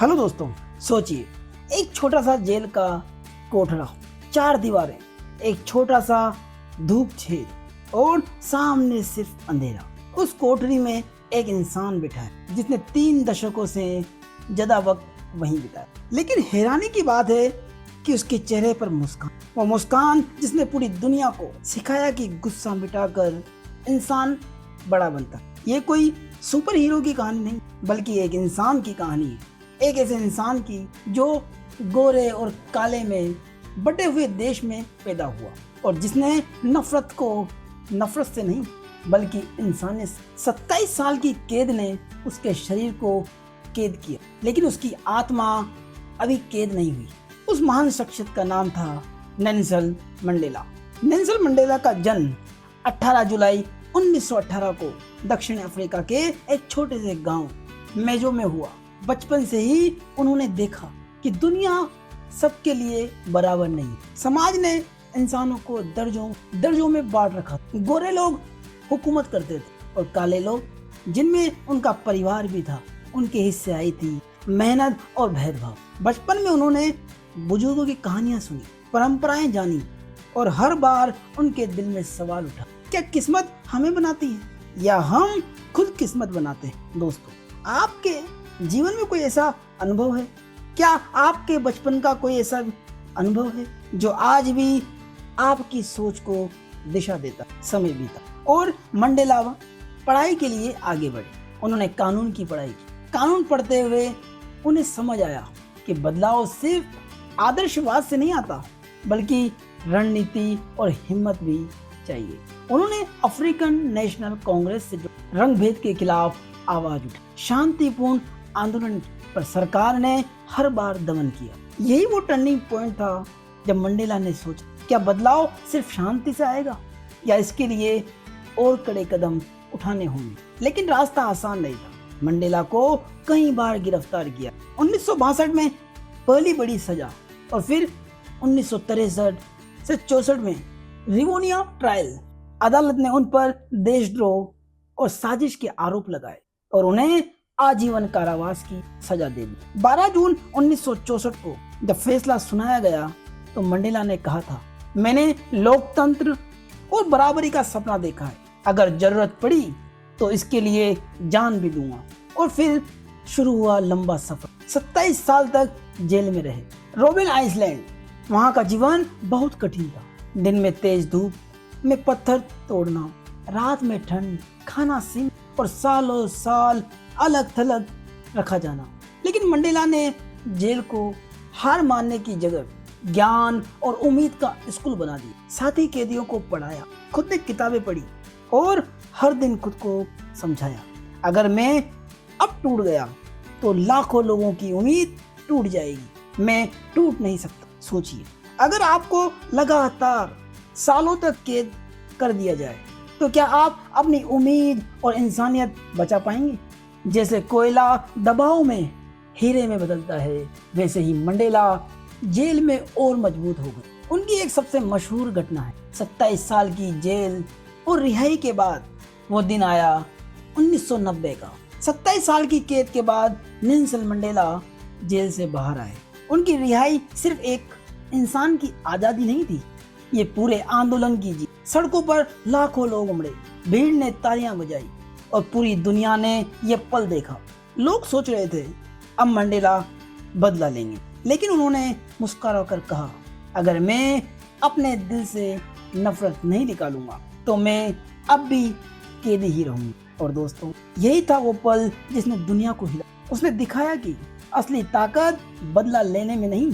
Hello दोस्तों, सोचिए एक छोटा सा जेल का कोठरा, चार दीवारें, एक छोटा सा धूप छेद और सामने सिर्फ अंधेरा। उस कोठरी में एक इंसान बैठा है जिसने 3 दशकों से ज्यादा वक्त वहीं बिताया। लेकिन हैरानी की बात है कि उसके चेहरे पर मुस्कान, वो मुस्कान जिसने पूरी दुनिया को सिखाया कि गुस्सा मिटाकर इंसान बड़ा बनता। ये कोई सुपर हीरो की कहानी नहीं, बल्कि एक इंसान की कहानी है। एक ऐसे इंसान की जो गोरे और काले में बटे हुए देश में पैदा हुआ और जिसने नफरत से नहीं बल्कि इंसानियत। 27 साल की कैद ने उसके शरीर को कैद किया, लेकिन उसकी आत्मा अभी कैद नहीं हुई। उस महान शख्सियत का नाम था नेल्सन मंडेला। नेल्सन मंडेला का जन्म 18 जुलाई 1918 को दक्षिण अफ्रीका के एक छोटे से गांव मेजो में हुआ। बचपन से ही उन्होंने देखा कि दुनिया सबके लिए बराबर नहीं। समाज ने इंसानों को दर्जों में बांट रखा। गोरे लोग हुकूमत करते थे और काले लोग, जिनमें उनका परिवार भी था, उनके हिस्से आई थी मेहनत और भेदभाव। बचपन में उन्होंने बुजुर्गों की कहानियां सुनी, परंपराएं जानी और हर बार उनके दिल में सवाल उठा, क्या किस्मत हमें बनाती है या हम खुद किस्मत बनाते हैं? दोस्तों, आपके जीवन में कोई ऐसा अनुभव है? क्या आपके बचपन का कोई ऐसा अनुभव है जो आज भी आपकी सोच को दिशा देता? समय बीता और मंडेला पढ़ाई के लिए आगे बढ़े। उन्होंने कानून की पढ़ाई की। कानून पढ़ते हुए उन्हें समझ आया कि बदलाव सिर्फ आदर्शवाद से नहीं आता, बल्कि रणनीति और हिम्मत भी चाहिए। उन्होंने अफ्रीकन नेशनल कांग्रेस से रंग भेद के खिलाफ आवाज उठाई। शांतिपूर्ण आंदोलन पर सरकार ने हर बार दमन किया। यही वो टर्निंग पॉइंट था जब मंडेला ने सोचा, क्या बदलाव सिर्फ शांति से आएगा या इसके लिए और कड़े कदम उठाने होंगे? लेकिन रास्ता आसान नहीं था। मंडेला को कई बार गिरफ्तार किया। 1962 में पहली बड़ी सजा और फिर 1963 से 64 में रिवोनिया ट्रायल। अदालत ने उन पर देशद्रोह और साजिश के आरोप लगाए और उन्हें आजीवन कारावास की सजा दे दी। 12 जून 1964 को जब फैसला सुनाया गया तो मंडेला ने कहा था, मैंने लोकतंत्र और बराबरी का सपना देखा है। अगर जरूरत पड़ी तो इसके लिए जान भी दूंगा। और फिर शुरू हुआ लंबा सफर। 27 साल तक जेल में रहे। रॉबिन आइलैंड, वहां का जीवन बहुत कठिन था। दिन में तेज धूप में पत्थर तोड़ना, रात में ठंड, खाना सिंह और सालों साल अलग थलग रखा जाना। लेकिन मंडेला ने जेल को हार मानने की जगह ज्ञान और उम्मीद का स्कूल बना दिया। साथी कैदियों को पढ़ाया, खुद ने किताबें पढ़ी और हर दिन खुद को समझाया, अगर मैं अब टूट गया तो लाखों लोगों की उम्मीद टूट जाएगी। मैं टूट नहीं सकता। सोचिए, अगर आपको लगातार सालों तक कैद कर दिया जाए तो क्या आप अपनी उम्मीद और इंसानियत बचा पाएंगे? जैसे कोयला दबाव में हीरे में बदलता है, वैसे ही मंडेला जेल में और मजबूत हो गए। उनकी एक सबसे मशहूर घटना है 27 साल की जेल और रिहाई के बाद वो दिन आया 1990 का। 27 साल की कैद के बाद नेल्सन मंडेला जेल से बाहर आए। उनकी रिहाई सिर्फ एक इंसान की आजादी नहीं थी, ये पूरे आंदोलन की जीत। सड़कों पर लाखों लोग उमड़े, भीड़ ने तालियां बजाई और पूरी दुनिया ने यह पल देखा। लोग सोच रहे थे अब मंडेला बदला लेंगे, लेकिन उन्होंने मुस्कुरा कर कहा, अगर मैं अपने दिल से नफरत नहीं निकालूंगा तो मैं अब भी कैदी ही रहूंगा। और दोस्तों, यही था वो पल जिसने दुनिया को हिला। उसने दिखाया कि असली ताकत बदला लेने में नहीं,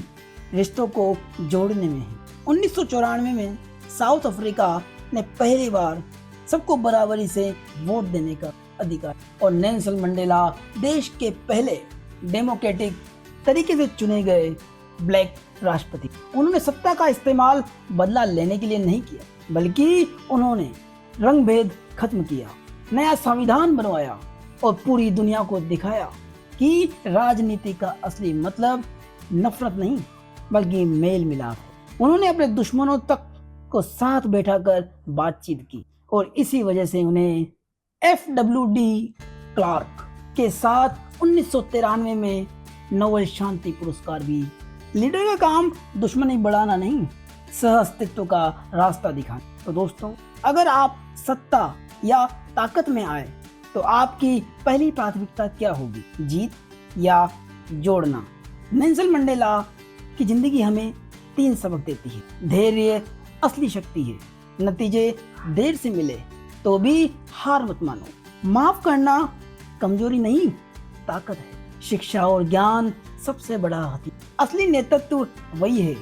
रिश्तों को जोड़ने में है। 1994 में साउथ अफ्रीका ने पहली बार सबको बराबरी से वोट देने का अधिकार और नेल्सन मंडेला देश के पहले डेमोक्रेटिक तरीके से चुने गए ब्लैक राष्ट्रपति। उन्होंने सत्ता का इस्तेमाल बदला लेने के लिए नहीं किया, बल्कि उन्होंने रंग भेद खत्म किया, नया संविधान बनवाया और पूरी दुनिया को दिखाया कि राजनीति का असली मतलब नफरत नहीं बल्कि मेल मिलाप है। उन्होंने अपने दुश्मनों तक को साथ बैठाकर बातचीत की और इसी वजह से उन्हें FWD क्लार्क के साथ 1993 में नोबेल शांति पुरस्कार भी। लीडर का काम दुश्मनी बढ़ाना नहीं, सह अस्तित्व का रास्ता दिखाना। तो दोस्तों, अगर आप सत्ता या ताकत में आए तो आपकी पहली प्राथमिकता क्या होगी, जीत या जोड़ना? नेल्सन मंडेला की जिंदगी हमें 3 सबक देती है। धैर्य असली शक्ति है, नतीजे देर से मिले तो भी हार मत मानो, माफ करना कमजोरी नहीं ताकत है, शिक्षा और ज्ञान सबसे बड़ा हथियार। असली नेतृत्व वही है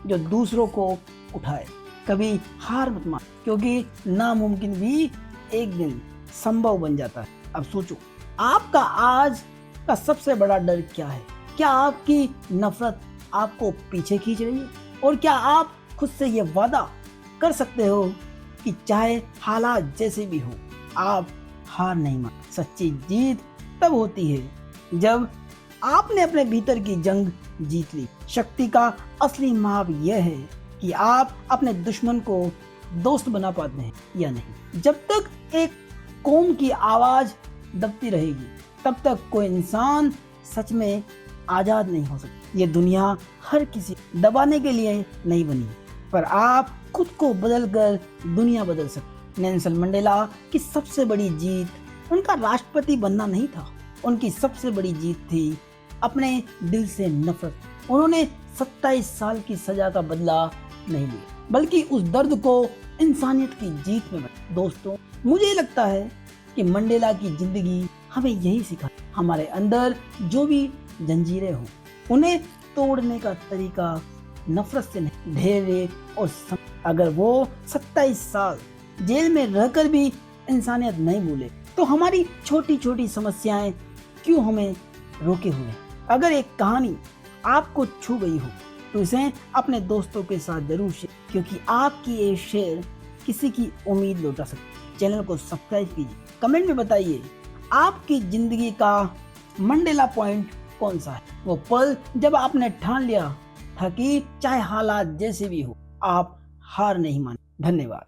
जो दूसरों को उठाए। कभी हार मत मान, क्योंकि नामुमकिन भी एक दिन संभव बन जाता है। अब सोचो, आपका आज का सबसे बड़ा डर क्या है? क्या आपकी नफरत आपको पीछे खींच रही है? और क्या आप खुद से ये वादा कर सकते हो कि चाहे हालात जैसे भी हो, आप हार नहीं मान? सच्ची जीत तब होती है जब आपने अपने भीतर की जंग जीत ली। शक्ति का असली माप यह है कि आप अपने दुश्मन को दोस्त बना पाते हैं या नहीं। जब तक एक कौम की आवाज दबती रहेगी, तब तक कोई इंसान सच में आजाद नहीं हो सकता। ये दुनिया हर किसी दबाने के लिए नहीं बनी, पर आप खुद को बदलकर दुनिया बदल सकते। नेल्सन मंडेला की सबसे बड़ी जीत उनका राष्ट्रपति बनना नहीं था, उनकी सबसे बड़ी जीत थी अपने दिल से नफरत। उन्होंने 27 साल की सजा का बदला नहीं लिया, बल्कि उस दर्द को इंसानियत की जीत में बदला। दोस्तों, मुझे लगता है कि मंडेला की जिंदगी हमें यही सिखा, हमारे अंदर जो भी जंजीरें हों, उन्हें तोड़ने का तरीका नफरत से नहीं, धैर्य और अगर वो 27 साल जेल में रहकर भी इंसानियत नहीं भूले, तो हमारी छोटी छोटी समस्याएं क्यों हमें रोके हुए? अगर एक कहानी आपको छू गई हो तो इसे अपने दोस्तों के साथ जरूर शेयर, क्योंकि आपकी ये शेयर किसी की उम्मीद लौटा सकती। चैनल को सब्सक्राइब कीजिए, कमेंट में बताइए आपकी जिंदगी का मंडेला पॉइंट कौन सा है, वो पल जब आपने ठान लिया था कि चाहे हालात जैसे भी हो, आप हार नहीं माने। धन्यवाद।